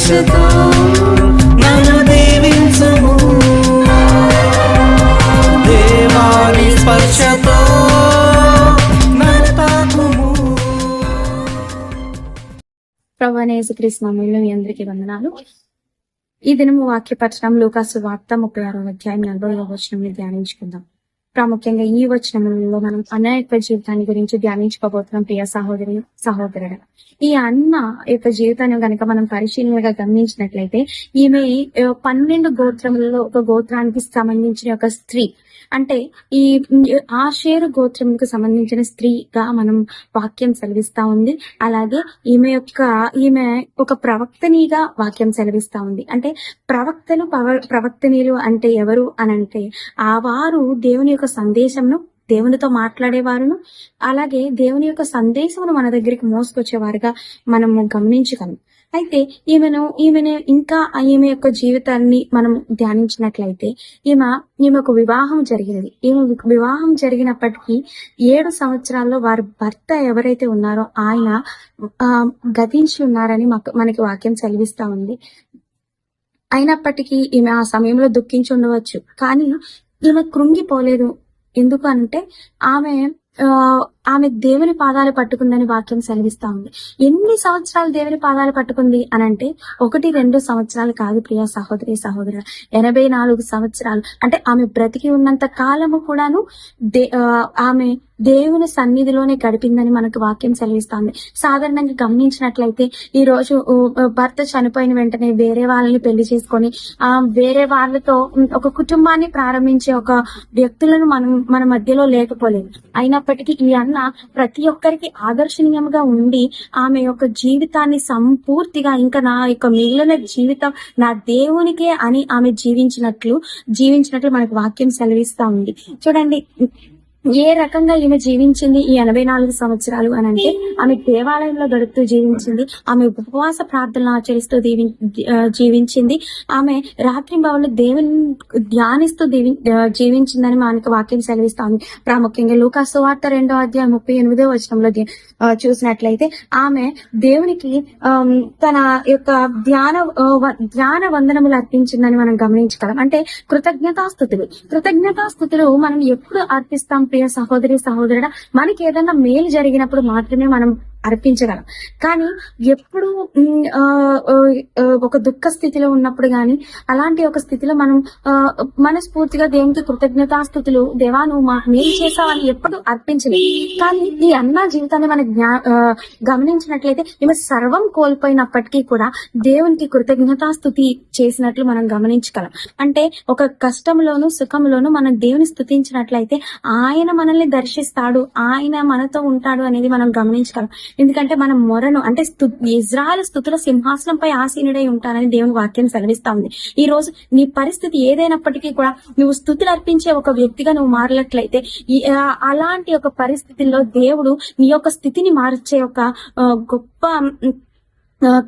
స్పర్శతో నన్ను దీవించుము, దేవాని స్పర్శతో నన్ను తాకుము. ప్రభువైన యేసుక్రీస్తు నామములో మీ అందరికీ వందనాలు. ఈ దినము వాక్య పఠనం లూకాసు వార్త 36వ అధ్యాయం 40వ వచనం ధ్యానించుకుందాం. ప్రాముఖ్యంగా ఈ వచనంలో మనం అన్న యొక్క జీవితాన్ని గురించి ధ్యానించుకోబోతున్నాం. ప్రియ సహోదరి సహోదరుడు, ఈ అన్న యొక్క జీవితాన్ని కనుక మనం పరిశీలనగా గమనించినట్లయితే ఈమె 12 గోత్రములలో ఒక గోత్రానికి సంబంధించిన ఒక స్త్రీ, అంటే ఈ ఆషేరు గోత్రంకు సంబంధించిన స్త్రీగా మనం వాక్యం సెలవిస్తా ఉంది. అలాగే ఈమె ఒక ప్రవక్తనిగా వాక్యం సెలవిస్తా ఉంది. అంటే ప్రవక్తనీలు అంటే ఎవరు అనంటే ఆ వారు దేవుని యొక్క సందేశంను దేవునితో మాట్లాడేవారును, అలాగే దేవుని యొక్క సందేశమును మన దగ్గరికి మోసుకొచ్చేవారుగా మనము గమనించగలం. అయితే ఈమెను ఇంకా ఈమె యొక్క జీవితాన్ని మనం ధ్యానించినట్లయితే ఈమె ఒక వివాహం జరిగినది. ఈమె వివాహం జరిగినప్పటికీ 7 సంవత్సరాల్లో వారి భర్త ఎవరైతే ఉన్నారో ఆయన గతించి ఉన్నారని మనకి వాక్యం సెలవిస్తా ఉంది. అయినప్పటికీ ఈమె ఆ సమయంలో దుఃఖించి ఉండవచ్చు, కానీ ఈమె కృంగిపోలేదు. ఎందుకు అంటే ఆమె దేవుని పాదాలు పట్టుకుందని వాక్యం సెలవిస్తా ఉంది. ఎన్ని సంవత్సరాలు దేవుని పాదాలు పట్టుకుంది అనంటే 1-2 సంవత్సరాలు కాదు ప్రియ సహోదరి సహోదరు, 84 సంవత్సరాలు. అంటే ఆమె బ్రతికి ఉన్నంత కాలము కూడాను ఆమె దేవుని సన్నిధిలోనే గడిపిందని మనకు వాక్యం సెలవిస్తుంది. సాధారణంగా గమనించినట్లయితే ఈ రోజు భర్త చనిపోయిన వెంటనే వేరే వాళ్ళని పెళ్లి చేసుకొని వేరే వాళ్ళతో ఒక కుటుంబాన్ని ప్రారంభించే ఒక వ్యక్తులను మన మధ్యలో లేకపోలేదు. అయినప్పటికీ ఈ అన్న ప్రతి ఒక్కరికి ఆదర్శనీయంగా ఉండి ఆమె యొక్క జీవితాన్ని సంపూర్తిగా ఇంకా నా యొక్క మిగిలిన జీవితం నా దేవునికే అని ఆమె జీవించినట్లు మనకు వాక్యం సెలవిస్తా ఉంది. చూడండి ఏ రకంగా ఈమె జీవించింది ఈ 84 సంవత్సరాలు అనంటే ఆమె దేవాలయంలో గడుపుతూ జీవించింది. ఆమె ఉపవాస ప్రార్థనలు ఆచరిస్తూ జీవించింది. ఆమె రాత్రింబవళ్ళు దేవుని ధ్యానిస్తూ జీవించిందని మనకు వాక్యం సెలవిస్తాము. ప్రాముఖ్యంగా లూకాసు సువార్త 2వ అధ్యాయం 38వ వచనంలో చూసినట్లయితే ఆమె దేవునికి తన యొక్క ధ్యాన వందనములు అర్పించిందని మనం గమనించగలం. అంటే కృతజ్ఞతాస్థుతులు మనం ఎప్పుడు అర్పిస్తాం ప్రియ సహోదరి సహోదరుడా? మనకి ఏదైనా మేలు జరిగినప్పుడు మాత్రమే మనం అర్పించగలం. కానీ ఎప్పుడు ఒక దుఃఖ స్థితిలో ఉన్నప్పుడు గాని అలాంటి ఒక స్థితిలో మనం మనస్ఫూర్తిగా దేవునికి కృతజ్ఞతాస్థుతులు, దేవా నువ్వు మాకు మేలు చేసావని ఎప్పుడు అర్పించలేదు. కానీ ఈ అన్న జీవితాన్ని మనం గమనించినట్లయితే ఈమె సర్వం కోల్పోయినప్పటికీ కూడా దేవునికి కృతజ్ఞతాస్థుతి చేసినట్లు మనం గమనించగలం. అంటే ఒక కష్టంలోను సుఖంలోను మనం దేవుని స్తుతించినట్లయితే ఆయన మనల్ని దర్శిస్తాడు, ఆయన మనతో ఉంటాడు అనేది మనం గమనించగలం. ఎందుకంటే మన మొరను అంటే ఇజ్రాయెల్ స్తుతుల సింహాసనంపై ఆసీనుడై ఉంటానని దేవుని వాక్యం సెలవిస్తా ఉంది. ఈ రోజు నీ పరిస్థితి ఏదైనప్పటికీ కూడా నువ్వు స్తుతులు అర్పించే ఒక వ్యక్తిగా నువ్వు మారినట్లయితే అలాంటి ఒక పరిస్థితుల్లో దేవుడు నీ యొక్క స్థితిని మార్చే ఒక గొప్ప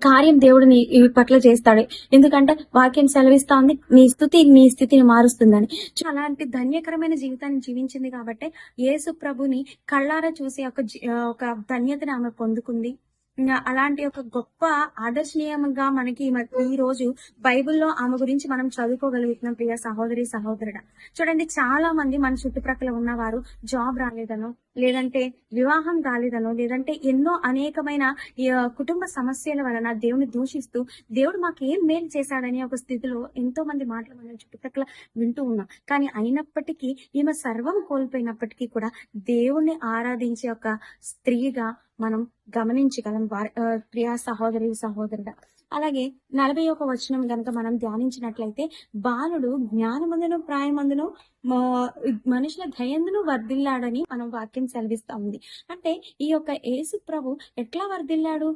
కార్యం దేవుడు నీ పట్ల చేస్తాడు. ఎందుకంటే వాక్యం సెలవిస్తా ఉంది నీ స్థితిని మారుస్తుందని. అలాంటి ధన్యకరమైన జీవితాన్ని జీవించింది కాబట్టి యేసు ప్రభుని కళ్ళారా చూసి ఒక ధన్యతని ఆమె పొందుకుంది. అలాంటి ఒక గొప్ప ఆదర్శనీయంగా మనకి ఈ రోజు బైబిల్లో ఆమె గురించి మనం చదువుకోగలుగుతున్నాం. ప్రియ సహోదరి సహోదరుడా, చూడండి చాలా మంది మన చుట్టుప్రక్కల ఉన్నవారు జాబ్ రాలేదనో, లేదంటే వివాహం రాలేదనో, లేదంటే ఎన్నో అనేకమైన కుటుంబ సమస్యల వలన దేవుని దూషిస్తూ దేవుడు మాకు ఏం మేలు చేశాడని ఒక స్థితిలో ఎంతో మంది మాటలు మన చుట్టుప్రక్కల వింటూ ఉన్నాం. కానీ అయినప్పటికీ ఈమె సర్వం కోల్పోయినప్పటికీ కూడా దేవుణ్ణి ఆరాధించే ఒక స్త్రీగా మనం గమనించగలం ప్రియా సహోదరి సహోదరుడా. అలాగే 41వ వచనం గనక మనం ధ్యానించినట్లయితే బాలుడు జ్ఞానమందును ప్రాయమందును మనుషుల దయందును వర్ధిల్లాడని మనం వాక్యం సెలవిస్తా ఉంది. అంటే ఈ యొక్క యేసు ప్రభు ఎట్లా వర్ధిల్లాడు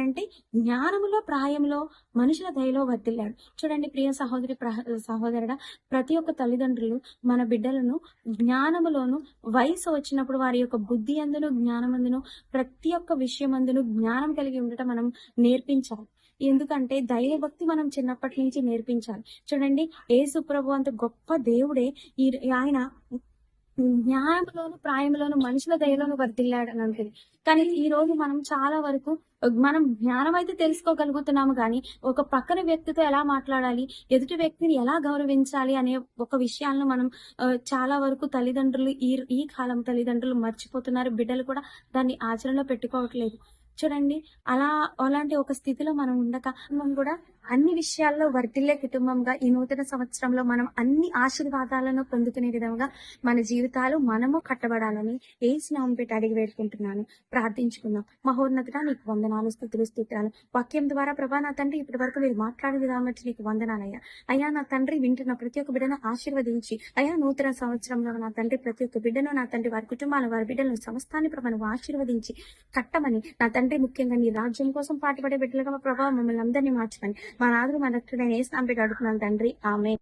అంటే జ్ఞానములో ప్రాయంలో మనుషుల దయలో వర్ధిల్లాడు. చూడండి ప్రియ సహోదరుడా, ప్రతి ఒక్క తల్లిదండ్రులు మన బిడ్డలను జ్ఞానములోను వయసు వచ్చినప్పుడు వారి యొక్క బుద్ధి అందును జ్ఞానమందును ప్రతి ఒక్క విషయమందును జ్ఞానం కలిగి ఉండటం మనం నేర్పించాలి. ఎందుకంటే దైవభక్తి మనం చిన్నప్పటి నుంచి నేర్పించాలి. చూడండి యేసు ప్రభు అంత గొప్ప దేవుడే ఆయన న్యాయంలోను, ప్రాయంలోను, మనుషుల దయలోను వర్ధిల్లాడని అంటది. కానీ ఈ రోజు మనం చాలా వరకు మనం జ్ఞానం అయితే తెలుసుకోగలుగుతున్నాము గానీ, ఒక పక్కన వ్యక్తితో ఎలా మాట్లాడాలి, ఎదుటి వ్యక్తిని ఎలా గౌరవించాలి అనే ఒక విషయాలను మనం చాలా వరకు తల్లిదండ్రులు ఈ కాలం తల్లిదండ్రులు మర్చిపోతున్నారు. బిడ్డలు కూడా దాన్ని ఆచరణలో పెట్టుకోవట్లేదు. చూడండి అలాంటి ఒక స్థితిలో మనం ఉండక మనం కూడా అన్ని విషయాల్లో వర్ధిల్లే కుటుంబంగా ఈ నూతన సంవత్సరంలో మనం అన్ని ఆశీర్వాదాలను పొందుకునే విధంగా మన జీవితాలు మనము కట్టబడాలని యేసు నామమున పెట్టి అడిగి వేడుకుంటున్నాను. ప్రార్థించుకుందాం. మహోన్నతుడా నీకు వందనాలు, స్తుతులు, స్తోత్రాలు. వాక్యం ద్వారా ప్రభా నా తండ్రి ఇప్పటి వరకు మీరు మాట్లాడే విధానం బట్టి నీకు వందనాలయ్యా. అయ్యా నా తండ్రి వింటున్న ప్రతి ఒక్క బిడ్డను ఆశీర్వదించి అయ్యా నూతన సంవత్సరంలో నా తండ్రి ప్రతి ఒక్క బిడ్డను నా తండ్రి వారి కుటుంబాల వారి బిడ్డలను సమస్తాన్ని ప్రభా నువ్వు ఆశీర్వదించి కట్టమని నా తండ్రి ముఖ్యంగా నీ రాజ్యం కోసం పాటుపడే బిడ్డలుగా ప్రభావ మమ్మల్ని అందరినీ మార్చమని మా నాదుడు మన రక్షకుడైన యేసు నామమున అడుగుతున్నాను తండ్రి. ఆమేన్.